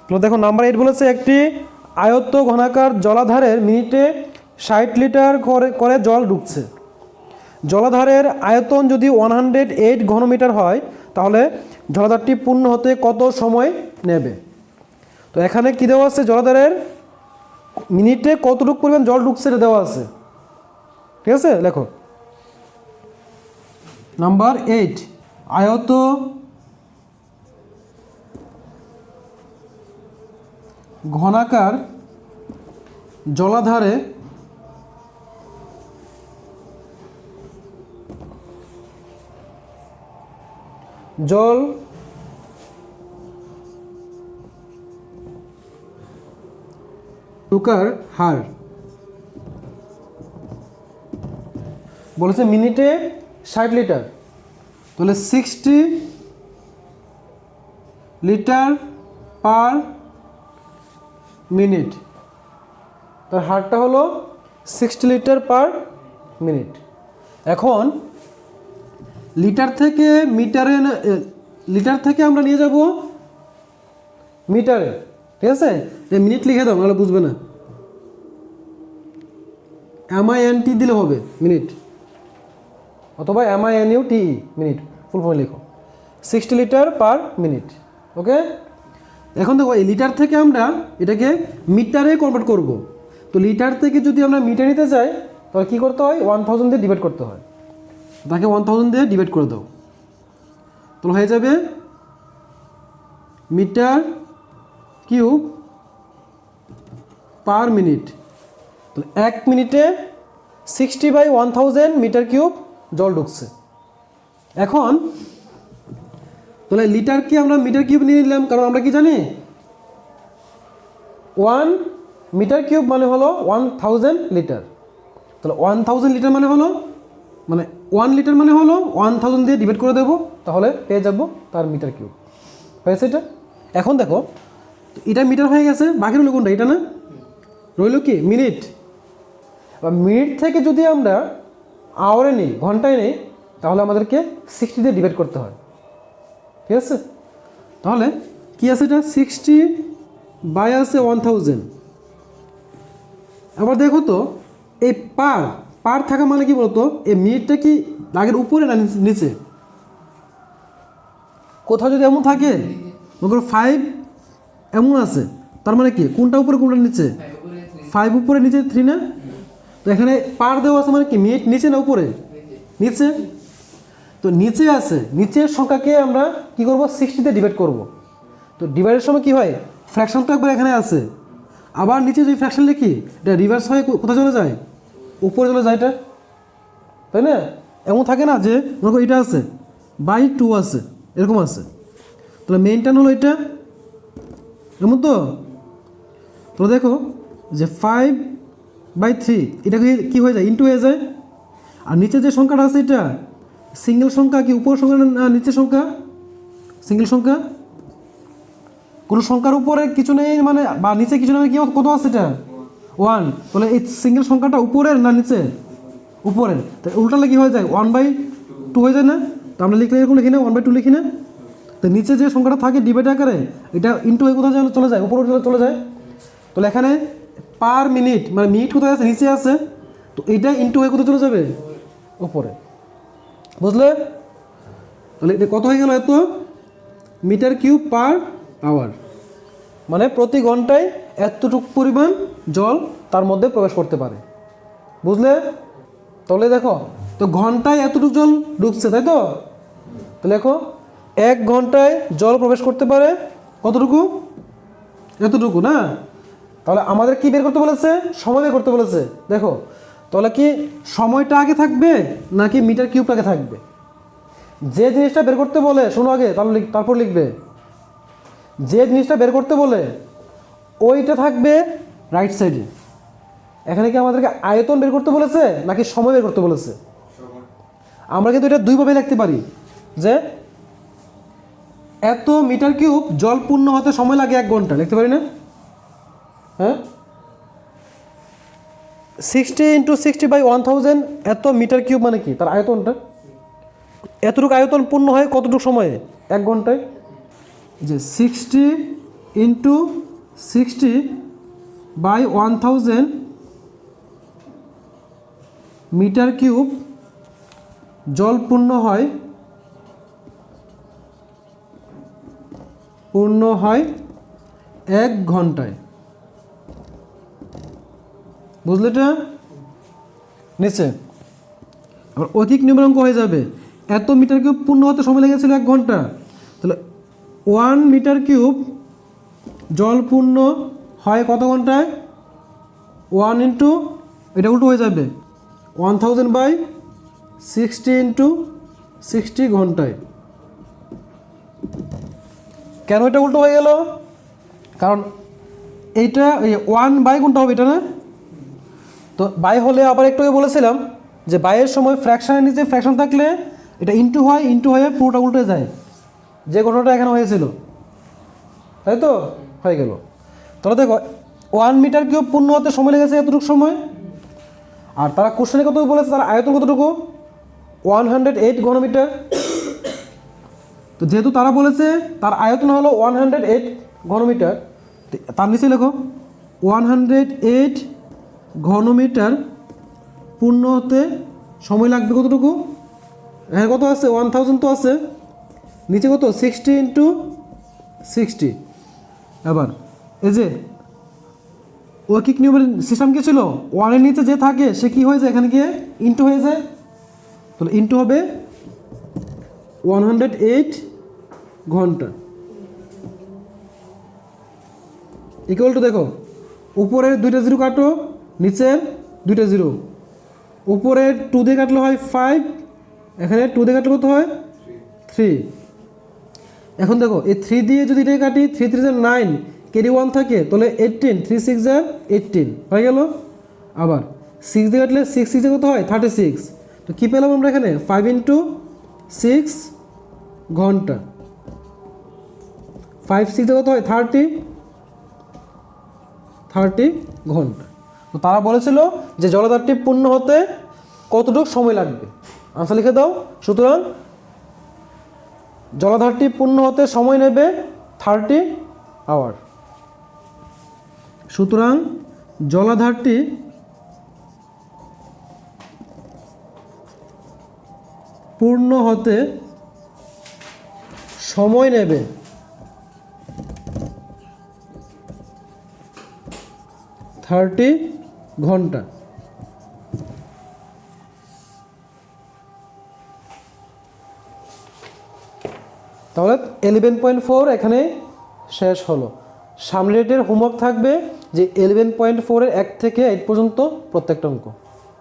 তো দেখো নাম্বার 8 বলেছে একটি আয়ত্ত ঘনাকার জলাধারের মিনিটে 60 লিটার করে জল ঢুকছে। জলাধারের আয়তন যদি 108 ঘনমিটার হয় তাহলে জলাধারটি পূর্ণ হতে কত সময় নেবে? তো এখানে কি দেওয়া আছে, জলাধারের মিনিটে কতটুকু পরিমাণ জল ঢুকছে এটা দেওয়া আছে। ঠিক আছে, লেখো নাম্বার 8 আয়ত ঘনাকার জলাধারে জল ঢোকার হার বলেছে মিনিটে 60 লিটার, তাহলে 60 লিটার পার মিনিট, তার হারটা হলো 60 লিটার পার মিনিট। এখন লিটার থেকে মিটারে, লিটার থেকে আমরা নিয়ে যাব মিটারে। ঠিক আছে, মিনিট লিখে দাও, নাহলে বুঝবে না। MINT দিলে হবে মিনিট, অথবা MINUTE মিনিট, ফুল ফর্ম লিখো 60 লিটার পার মিনিট। ওকে, এখন দেখো এই লিটার থেকে আমরা এটাকে মিটারে কনভার্ট করব। তো লিটার থেকে যদি আমরা মিটার নিতে চাই তাহলে কী করতে হয়, 1000 দিয়ে ডিভাইড করতে হয়। তাকে 1000 দিয়ে ডিভাইড করে দাও, তাহলে হয়ে যাবে মিটার কিউব পার মিনিট। তাহলে 1 মিনিটে 60/1000 মিটার কিউব জল ঢুকছে। এখন তাহলে লিটারকে আমরা মিটার কিউব নিয়ে নিলাম, কারণ আমরা কি জানি 1 মিটার কিউব মানে হলো 1000 লিটার। তাহলে 1000 লিটার মানে হলো, মানে 1 লিটার মানে হলো 1000 দিয়ে ডিভাইড করে দেবো, তাহলে পেয়ে যাব তার মিটার কিউব হয়েছে এটা। এখন দেখো এটা মিটার হয়ে গেছে, বাকি রইল কোনটা, এটা না, রইল কি মিনিট। বা মিনিট থেকে যদি আমরা আওয়ারে নিই, ঘন্টায় নিই, তাহলে আমাদেরকে 60 দিয়ে ডিভাইড করতে হয়। ঠিক আছে, তাহলে কি আছে এটা 60 বাই আছে 1000। আবার দেখো তো এই পার পার থাকা মানে কি বলতো, এই মিনিটটা কি দাগের উপরে না নিচে? কোথাও যদি এমন থাকে, মনে করো 5 এমন আছে, তার মানে কি কোনটা উপরে কোনটা নিচে? 5 উপরে নিচে 3 না? তো এখানে পার দেওয়া আছে মানে কি মিনিট নিচে না উপরে? নিচে। তো নিচে আছে, নিচের সংখ্যাকে আমরা কি করব 60 দিয়ে ডিভাইড করব। তো ডিভাইডের সময় কি হয়, ফ্র্যাকশন তো একবার এখানে আছে, আবার নিচে যদি ফ্র্যাকশন লিখি এটা রিভার্স হয়ে কোথায় চলে যায়, উপরে চলে যায় এটা, তাই না? এমন থাকে না যে মনে করো এটা আছে বাই 2 আছে, এরকম আছে, তাহলে মেইন টার্ন হলো এটা, এমন তো। তো দেখো যে 5/3 এটা কি হয়ে যায়, ইন্টু হয়ে যায়। আর নিচে যে সংখ্যাটা আছে এটা সিঙ্গেল সংখ্যা কি উপর সংখ্যা না নিচের সংখ্যা? সিঙ্গেল সংখ্যা, কোনো সংখ্যার উপরে কিছু নেই মানে, বা নিচে কিছু নেই, কি কত আছে এটা 1। তাহলে এই সিঙ্গেল সংখ্যাটা উপরের না নিচে? উপরের। তাই উল্টালে কি হয়ে যায় 1/2 হয়ে যায় না? তো আমরা লিখলে এরকম লিখি না, 1/2 লিখি না? তো নিচে যে সংখ্যাটা থাকে ডিভাইড আকারে এটা ইন্টু হয়ে কোথায় চলে যায়, উপরে চলে যায়। তাহলে এখানে পার মিনিট মানে মিনিট কোথায় আছে, নিচে আছে, তো এটা ইন্টু হয়ে কোথায় চলে যাবে, উপরে। বুঝলে? তাহলে এটা কত হয়ে গেল, এত মিটার কিউব পার আওয়ার, মানে প্রতি ঘন্টায় এতটুকু পরিমাণ জল তার মধ্যে প্রবেশ করতে পারে। বুঝলে? তাহলে দেখো তো ঘন্টায় এতটুকু জল ঢুকছে, তাই তো? তাহলে দেখো 1 ঘন্টায় জল প্রবেশ করতে পারে কতটুকু, এতটুকু না? তাহলে আমাদের কি বের করতে বলেছে, সময় বের করতে বলেছে। দেখো তাহলে কি সময়টা আগে থাকবে নাকি মিটার কিউবটা আগে থাকবে? যে জিনিসটা বের করতে বলে শোনো আগে, তারপর লিখবে। যে জিনিসটা বের করতে বলে ওইটা থাকবে রাইট সাইডে। এখানে কি আমাদেরকে আয়তন বের করতে বলেছে নাকি সময় বের করতে বলেছে? আমরা কিন্তু এটা দুইভাবে লিখতে পারি, যে এত মিটার কিউব জল পূর্ণ হতে সময় লাগে 1 ঘন্টা, লিখতে পারি না? হ্যাঁ, 60 × 60/1000 এত মিটার কিউব মানে কি, তার আয়তনটা। এতটুকু আয়তন পূর্ণ হয় কতটুকু সময়ে, 1 ঘন্টায়। যে 60 ইন্টু 60/1000 মিটার কিউব জল পূর্ণ হয় 1 ঘন্টায়। বুঝলে এটা? নিচে আবার ঐকিক নিয়মাঙ্ক হয়ে যাবে, এত মিটার কিউব পূর্ণ হতে সময় লেগেছিল 1 ঘন্টা, তাহলে 1 মিটার কিউব জল পূর্ণ হয় কত ঘন্টায়? 1 ইন্টু, এটা উল্টো হয়ে যাবে, 1000/60 ইন্টু 60 ঘন্টায়। কেন এটা উল্টো হয়ে গেল? কারণ এইটা 1 বাই কোনটা হবে, এটা না? তো বাই হলে আবার একটু আগে বলেছিলাম যে বাইয়ের সময় ফ্র্যাকশানের নিচে ফ্র্যাকশন থাকলে এটা ইন্টু হয়, ইন্টু হয়ে পুরোটা উল্টে যায়, যে ঘটনাটা এখানে হয়েছিল, তাই তো? হয়ে গেল। তাহলে দেখো 1 মিটার কিউব পূর্ণ হতে সময় লেগেছে এতটুকু সময়, আর তারা কোশ্চেনে কত বলেছে, তার আয়তন কতটুকু? 108 ঘনমিটার। তো যেহেতু তারা বলেছে তার আয়তন হলো 108 ঘনমিটার, তার নিচে লেখো 108 ঘনমিটার পূর্ণ হতে সময় লাগবে কতটুকু? হ্যাঁ, কত আছে? 1000 তো আছে, নিচে কত? 60 ইন্টু 60। এবার এই যে ঐকিক নিয়মের সিস্টেম কি ছিল? 1-এর নিচে যে থাকে সে কি হয়ে যায়, এখানে গিয়ে ইন্টু হয়ে যায়, তাহলে ইন্টু হবে 108 ঘন্টা ইকুয়াল টু, দেখো উপরের 2টা জিরো কাটো, নিচের 2টা জিরো, উপরের 2 দিয়ে কাটলে হয় 5, এখানে 2 দিয়ে কাটলে কত হয়? 3। এখন দেখো এই 3 দিয়ে যদি এটা কাটি, 3 3 9, কেরি 1 থাকে, তাহলে 18, 3 6 18 হয়ে গেল। আবার 6 দিয়ে কাটলে 6 6 কত হয়? 36। তো কী পেলাম আমরা এখানে? 5 ইন্টু 6 ঘন্টা, 5 6 কত হয়? 30 ঘন্টা। তো তারা বলেছিল যে জলাধারটি পূর্ণ হতে কতটুকু সময় লাগবে, আনসার লিখে দাও। সুতরাং জলাধারটি পূর্ণ হতে সময় নেবে 30 আওয়ার। সুতরাং জলাধারটি পূর্ণ হতে সময় নেবে 30 ঘন্টা। তাহলে 11.4 এখানে শেষ হলো। সামনের হোমওয়ার্ক থাকবে যে 11.4-এর 1 থেকে 8 পর্যন্ত প্রত্যেকটা অঙ্ক।